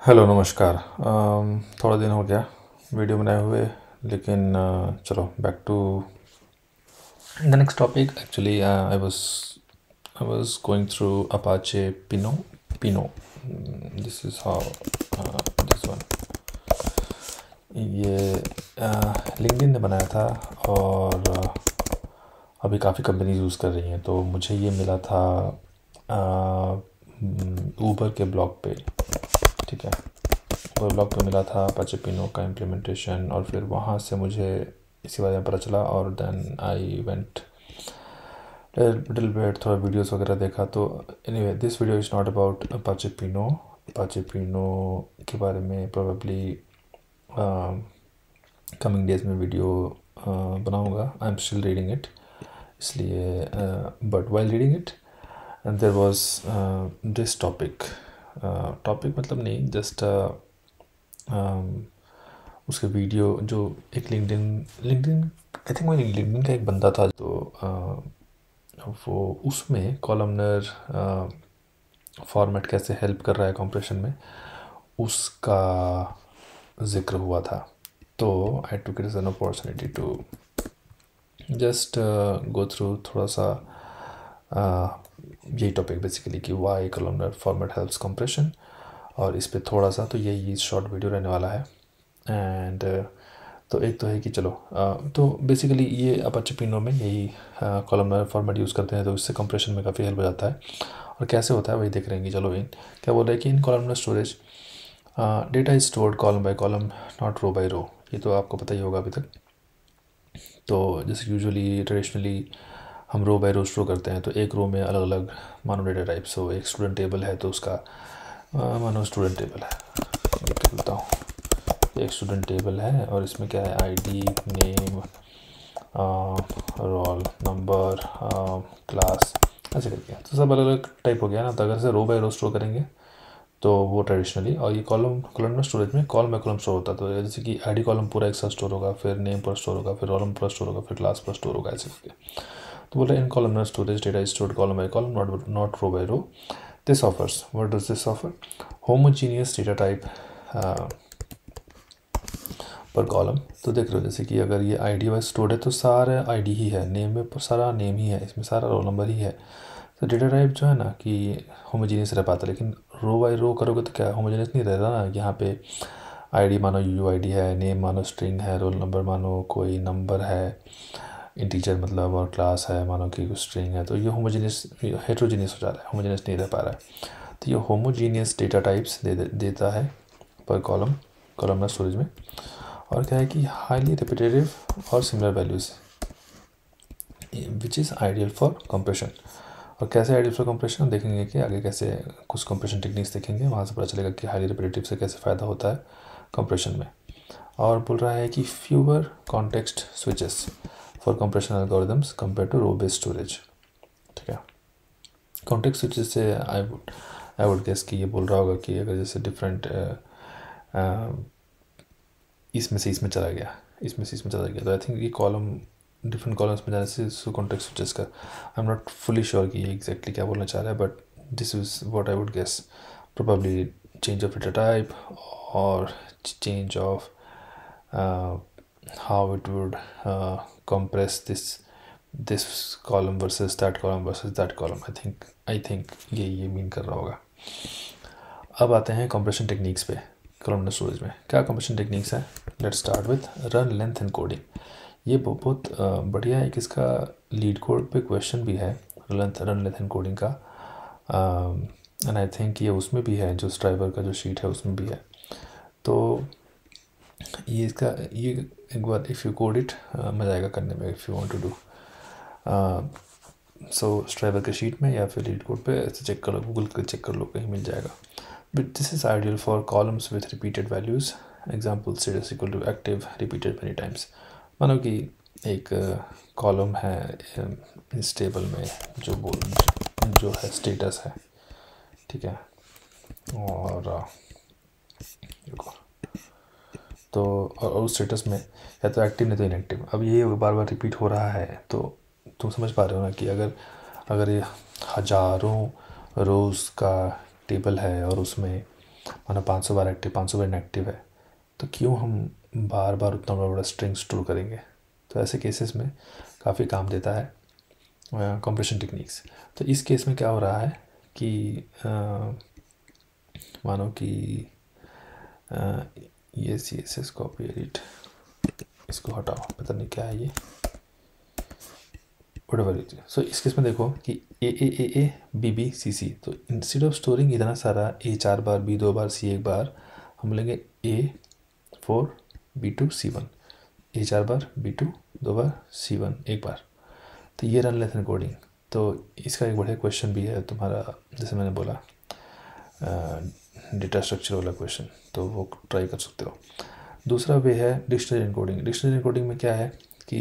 Hello नमस्कार। थोड़ा दिन हो गया वीडियो बनाए हुए, लेकिन चलो back to the next topic. Actually I was going through Apache Pinot. This is how this one, ये लिंक्डइन ने बनाया था और अभी काफ़ी कंपनीज यूज़ कर रही हैं। तो मुझे ये मिला था ऊबर के ब्लॉग पे, ठीक है। और ब्लॉग पे मिला था अपाचे पिनो का इम्प्लीमेंटेशन, और फिर वहाँ से मुझे इसी बारे में पता चला। और then I went little bit, थोड़ा वीडियोस वगैरह देखा। तो anyway, this video is not about Apache Pinot. Apache Pinot के बारे में प्रोबेबली कमिंग डेज में वीडियो बनाऊंगा। I am still reading it, इसलिए but while reading it there was this topic मतलब नहीं, जस्ट उसके वीडियो जो एक लिंक्डइन आई थिंक वो लिंक्डइन का एक बंदा था। तो वो उसमें कॉलमनर फॉर्मेट कैसे हेल्प कर रहा है कंप्रेशन में, उसका जिक्र हुआ था। तो I took it as an opportunity to just go through थोड़ा सा यही टॉपिक बेसिकली कि why columnar format helps compression, और इस पे थोड़ा सा तो यही शॉर्ट वीडियो रहने वाला है। एंड तो एक तो है कि चलो तो बेसिकली ये अपाचे पिनो में यही कॉलमनर फॉर्मेट यूज़ करते हैं, तो इससे कंप्रेशन में काफ़ी हेल्प हो जाता है। और कैसे होता है वही देख रहे हैं कि चलो इन क्या बोल रहे हैं कि in columnar storage data is stored column by column, not row by row. ये तो आपको पता ही होगा अभी तक। तो जैसे यूजुअली ट्रेडिशनली हम रो बाय रो स्टोर करते हैं, तो एक रो में अलग अलग मानो डेटा टाइप्स हो। एक स्टूडेंट टेबल है तो उसका मानो स्टूडेंट टेबल है, बोलता हूँ एक स्टूडेंट टेबल है, और इसमें क्या है, ID, name, roll number, class, ऐसे करके। तो सब अलग अलग टाइप हो गया ना। तो अगर से रो बाय रो स्टोर करेंगे तो वो ट्रेडिशनली, और ये कॉलम स्टोरेज में कॉलम बाय कॉलम स्टोर होता है। तो जैसे कि आईडी कॉलम पूरा एक साथ स्टोर होगा, फिर नेम पर स्टोर होगा, फिर रोल नंबर पर स्टोर होगा, फिर क्लास पर स्टोर होगा, ऐसे करके। तो बोल रहे in columnar storage data is stored column by column, not row by row. This offers, what does this offer? Homogeneous data type per column. तो देख रहे हो जैसे कि अगर ये आईडी वाइज स्टोर्ड है तो सारा आईडी ही है, नेम में सारा नेम ही है, इसमें सारा रोल नंबर ही है। तो डेटा टाइप जो है ना कि होमोजीनियस रह पाता है। लेकिन रो बाई रो करोगे तो क्या होमोजीनियस नहीं रहता ना। यहाँ पे आईडी मानो यूआईडी है, नेम मानो स्ट्रिंग है, रोल नंबर मानो कोई नंबर है इंटीजर मतलब, और क्लास है मानो कि कुछ स्ट्रिंग है। तो ये होमोजीनियस हेट्रोजीनियस हो जा रहा है, होमोजीनियस नहीं रह पा रहा है। तो ये होमोजीनियस डेटा टाइप्स देता है पर कॉलमनर स्टोरेज में। और क्या है कि हाईली रिपीटेटिव और similar values which is ideal for compression. और कैसे आइडियल फॉर कंप्रेशन हम देखेंगे कि आगे कैसे कुछ कंप्रेशन टेक्निक्स देखेंगे, वहाँ से पता चलेगा कि हाईली रिपीटेटिव से कैसे फ़ायदा होता है कंप्रेशन में। और बोल रहा है कि fewer context switches for compression algorithms compare to row based storage, ठीक है। कॉन्टेक्स्ट स्विचेस से आई वुड गेस कि ये बोल रहा होगा कि अगर जैसे डिफरेंट इसमें से इसमें चला गया, इसमें से इसमें चला गया, तो आई थिंक ये कॉलम डिफरेंट कॉलम्स में जाने से कॉन्टेक्स्ट स्विचेस का I am not fully sure कि ये एग्जैक्टली क्या बोलना चाह रहा है, but this is what I would guess. Probably change of data type और change of how it would compress this column versus that column. I think ये mean कर रहा होगा। अब आते हैं कंप्रेशन टेक्निक्स पे कॉलमनर स्टोरेज में। क्या कंप्रेशन टेक्निक्स है? Let's start with run length encoding. ये बहुत बढ़िया है कि इसका लीड कोड पे क्वेश्चन भी है रन लेंथ एनकोडिंग का। एंड आई थिंक ये उसमें भी है, जो स्ट्राइवर का जो शीट है उसमें भी है। तो ये इसका ये एक बार इफ़ यू कोड इट मज़ा आएगा करने में, if you want to do. So Striver के शीट में या फिर लीड कोड पे ऐसे चेक कर लो, गूगल पे चेक कर लो, कहीं मिल जाएगा। But this is ideal for columns with repeated values. Example status equal to active repeated many times. मानो कि एक कॉलम है इस टेबल में जो है स्टेटस है, ठीक है। और देखो तो और उस स्टेटस में या तो एक्टिव नहीं तो इनएक्टिव। अब ये बार बार रिपीट हो रहा है, तो तुम समझ पा रहे हो ना कि अगर ये हज़ारों रोज़ का टेबल है और उसमें माना 500 बार एक्टिव, 500 बार इनएक्टिव है, तो क्यों हम बार बार उतना बड़ा बड़ा स्ट्रिंग स्टोर करेंगे। तो ऐसे केसेस में काफ़ी काम देता है कंप्रेशन टेक्निक्स। तो इस केस में क्या हो रहा है कि मानो कि ये CSS कॉपी एडिट, इसको हटाओ, पता नहीं क्या है ये, वटेवर इट। सो इस केस में देखो कि A B C, तो इंस्टेड ऑफ स्टोरिंग इतना सारा A 4 bar, B 2 bar, C 1 बार, हम लेंगे A 4 B 2 C 1, A 4 bar, B 2 2 bar, C 1 1 बार। तो ये रन लेथ एनकोडिंग। तो इसका एक बढ़िया क्वेश्चन भी है तुम्हारा, जैसे मैंने बोला डेटा स्ट्रक्चर वाला क्वेश्चन, तो वो ट्राई कर सकते हो। दूसरा वे है डिक्शनरी एनकोडिंग। डिक्शनरी एनकोडिंग में क्या है कि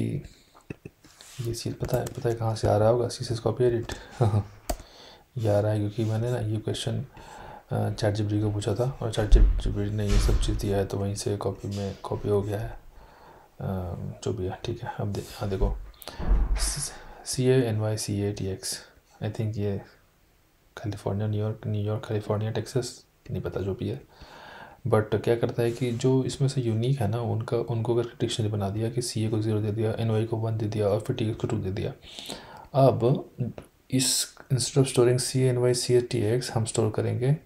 ये चीज़ पता है कहाँ से आ रहा होगा, CSS कॉपी एडिट ये आ रहा है क्योंकि मैंने ना ये क्वेश्चन ChatGPT को पूछा था और ChatGPT ने ये सब चीज़ दिया है, तो वहीं से कॉपी हो गया है, जो भी है ठीक है। अब हाँ देखो CANYCATX, आई थिंक ये कैलिफोर्निया, न्यूयॉर्क कैलिफोर्निया टेक्सास, नहीं पता जो भी है। बट क्या करता है कि जो इसमें से यूनिक है ना उनको अगर डिक्शनरी बना दिया कि CA को 0 दे दिया, NY को 1 दे दिया और फिर TX को 2 दे दिया। अब इस इंस्टेड ऑफ स्टोरिंग CANYCATX हम स्टोर करेंगे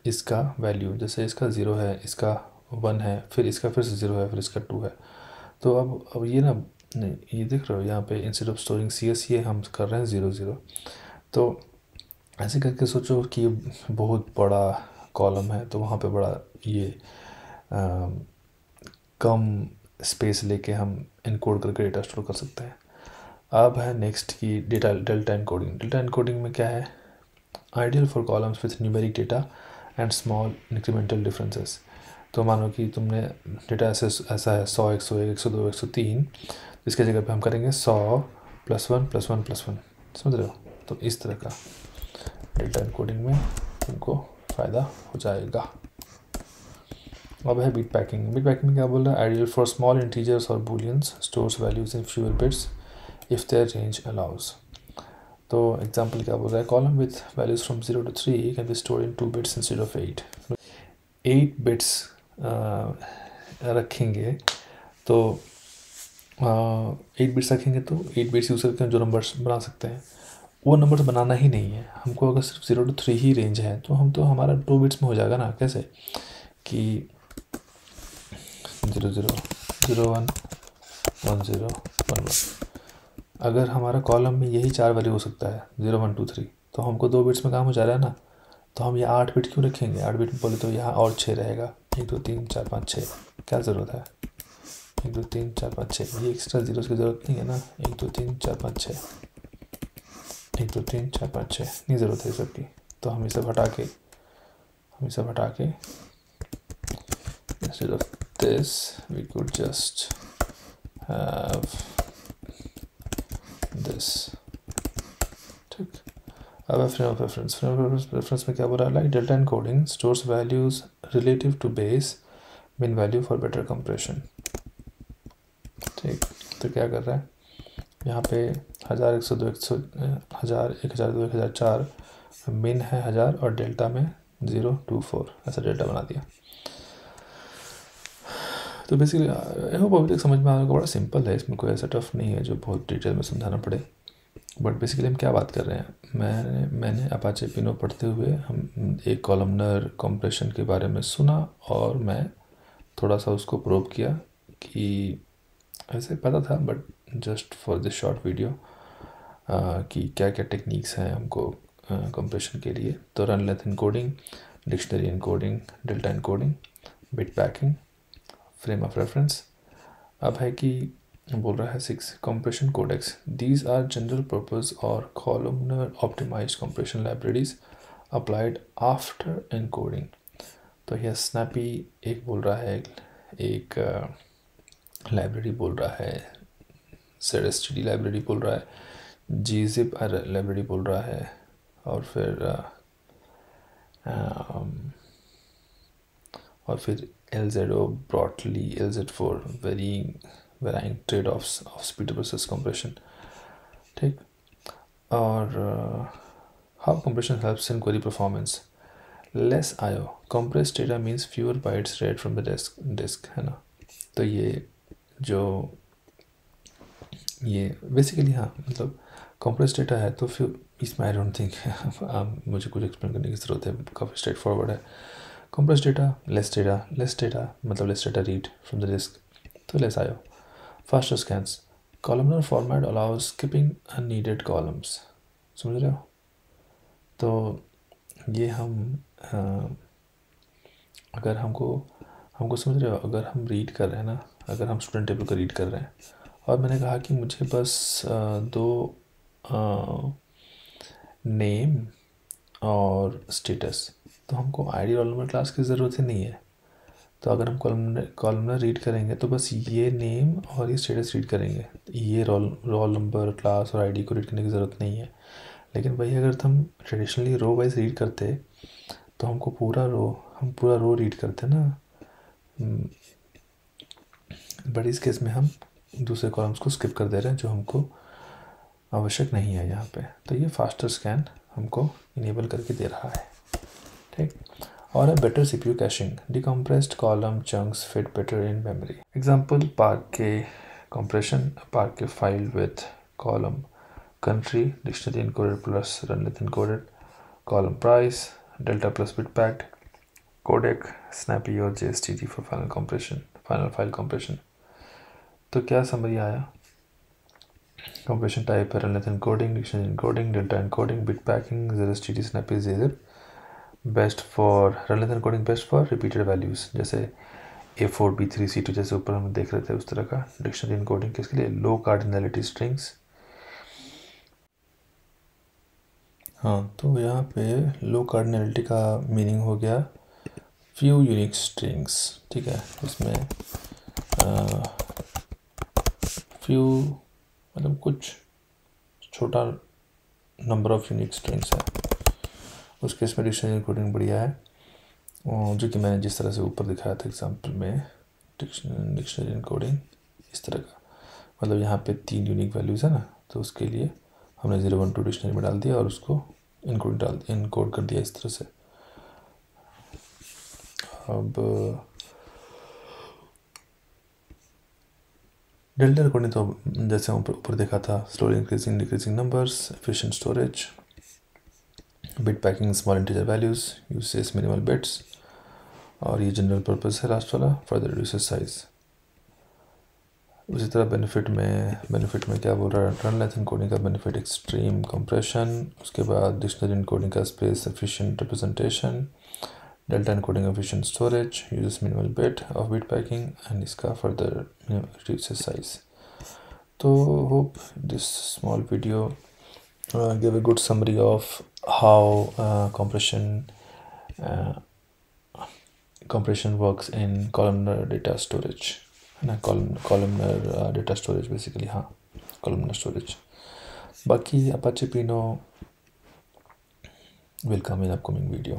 इसका वैल्यू, जैसे इसका 0 है, इसका 1 है, फिर इसका फिर से 0 है, फिर इसका 2 है। तो अब ये ना, नहीं ये देख रहे हो यहाँ पे इंस्टेड ऑफ स्टोरिंग CA हम कर रहे हैं 0 0। तो ऐसे करके सोचो कि बहुत बड़ा कॉलम है, तो वहाँ पे बड़ा ये कम स्पेस लेके हम इनकोड करके डेटा स्टोर कर सकते हैं। अब है नेक्स्ट की डेल्टा एनकोडिंग। डेल्टा एनकोडिंग में क्या है, ideal for columns with numeric data and small incremental differences. तो मानो कि तुमने डेटा ऐसा है 100 101 102 103, इसके जगह पे हम करेंगे 100 +1 +1 +1, समझ रहे हो। तो इस तरह का डेल्टा एनकोडिंग में तुमको फ़ायदा हो जाएगा। अब है बिट पैकिंग। बिट पैकिंग में क्या बोल रहा है, आइडियल फॉर स्मॉल इंटीजर्स और booleans, stores values in fewer bits if their range allows. तो एग्जांपल क्या बोल रहा है, column with values from 0 to 3 can be stored in 2 bits instead of 8। 8 bits रखेंगे तो 8 bits रखेंगे तो 8 bits यूज़ करके हम जो नंबर्स बना सकते हैं वो नंबर्स बनाना ही नहीं है हमको। अगर सिर्फ 0 to 3 ही रेंज है तो हमारा 2 bits में हो जाएगा ना। कैसे कि 0 0 0 1 1 0 1 1। अगर हमारा कॉलम में यही 4 वैल्यू हो सकता है 0 1 2 3, तो हमको 2 बिट्स में काम हो जा रहा है ना। तो हम ये 8 बिट क्यों रखेंगे, 8 बिट बोले तो यहाँ और 6 रहेगा, 1 2 3 4 5 6, क्या ज़रूरत है 1 2 3 4 5 6, ये एक्स्ट्रा जीरोस की ज़रूरत नहीं है ना। 1 2 3 4 5 6, 1 2 3 4 5 6 नहीं ज़रूरत है सबकी। तो हम इसे हटा के instead of this we could just have this, ठीक। अब frame of reference. Frame of reference में क्या बोल रहा है, like delta encoding stores values relative to base mean value for better compression, ठीक। तो क्या कर रहा है यहाँ पे 1000 102 1000 1002 1004 मिन है 1000 और डेल्टा में 0 2 4 ऐसा डेल्टा बना दिया। तो बेसिकली आई होप अभी तक समझ में आने का, बड़ा सिंपल है, इसमें कोई ऐसा टफ नहीं है जो बहुत डिटेल में समझाना पड़े। बट बेसिकली हम क्या बात कर रहे हैं, मैंने अपाचे पिनो पढ़ते हुए हम एक कॉलमनर कंप्रेशन के बारे में सुना और मैं थोड़ा सा उसको प्रोब किया कि ऐसे पता था but just for this short video कि क्या क्या टेक्निक्स हैं हमको कंप्रेशन के लिए। तो run length encoding, dictionary encoding, delta encoding, bit packing, frame of reference. अब है कि बोल रहा है 6 compression codecs, these are general purpose और columnar optimized compression libraries applied after encoding। तो यह snappy एक बोल रहा है, एक लाइब्रेरी बोल रहा है, ZSTD लाइब्रेरी बोल रहा है, gzip लाइब्रेरी बोल रहा है, और फिर LZO broadly LZ4 varying trade-offs of speed versus compression, ठीक। और how compression helps in query performance, less I/O, compressed data means fewer bytes read from the disk है ना। तो ये बेसिकली हाँ मतलब compressed data है तो फिर इसमें आई डोंट थिंक मुझे कुछ एक्सप्लेन करने की ज़रूरत है, काफ़ी स्ट्रेट फॉरवर्ड है। compressed data less data मतलब less data read from the disk, तो less आयो। faster scans, columnar format allows skipping unneeded columns, समझ रहे हो। तो ये हम अगर हमको समझ रहे हो, अगर हम रीड कर रहे हैं ना, अगर हम स्टूडेंट टेबल को रीड कर रहे हैं और मैंने कहा कि मुझे बस दो नेम और स्टेटस, तो हमको आईडी रोल नंबर क्लास की ज़रूरत ही नहीं है। तो अगर हम कॉलमनर रीड करेंगे तो बस ये नेम और ये स्टेटस रीड करेंगे, ये रोल नंबर क्लास और आईडी को रीड करने की ज़रूरत नहीं है। लेकिन वही अगर हम ट्रेडिशनली रो वाइज रीड करते तो हम पूरा रो रीड करते ना, बट इस केस में हम दूसरे कॉलम्स को स्किप कर दे रहे हैं जो हमको आवश्यक नहीं है यहाँ पे। तो ये फास्टर स्कैन हमको इनेबल करके दे रहा है, ठीक। और है better CPU caching, decompressed column chunks fit better in memory. Example Parquet file with column country, dictionary encoded plus run length encoded, column price, delta plus bit packed, codec, snappy और JSTT for final file compression। तो क्या summary आया, compression type है run length encoding, dictionary encoding, delta encoding, bit packing, JSTT, snappy, zip, best for run length encoding, best for repeated values जैसे A4, B3, C2 जैसे ऊपर हम देख रहे थे उस तरह का। dictionary encoding किसके लिए, low cardinality strings। हाँ, तो यहाँ पे लो कार्डिनलिटी का मीनिंग हो गया फ्यू यूनिक स्ट्रिंग्स, ठीक है। इसमें फ्यू मतलब कुछ छोटा नंबर ऑफ यूनिक स्ट्रिंग्स है, उस केस में डिक्शनरी इनकोडिंग बढ़िया है, जो कि मैंने जिस तरह से ऊपर दिखाया था एग्जांपल में। डिक्शनरी इनकोडिंग इस तरह का, मतलब यहाँ पे 3 यूनिक वैल्यूज़ है ना, तो उसके लिए हमने 0, 1, 2 डिक्शनरी में डाल दिया और उसको इनकोड कर दिया इस तरह से। अब डेल्टा रिकॉर्डिंग तो जैसे ऊपर देखा था, slowly increasing decreasing numbers, efficient storage, bit packing small integer values, usage minimal bits, और ये जनरल पर्पस है लास्ट वाला, फर्दर रिड्यूसेस साइज। उसी तरह बेनिफिट में क्या बोल रहा है, रन लेंथ इनकोडिंग का बेनिफिट एक्सट्रीम कंप्रेशन, उसके बाद डिक्शनरी इनकोडिंग का space efficient representation, delta encoding efficient storage, uses minimal bit of bit packing, and इसका फर्दर रिड्यूसेस साइज। तो hope this small video give a good summary of how compression works in columnar data storage है ना, columnar data storage basically, हाँ columnar storage। बाकी Apache Pinot will come in upcoming video।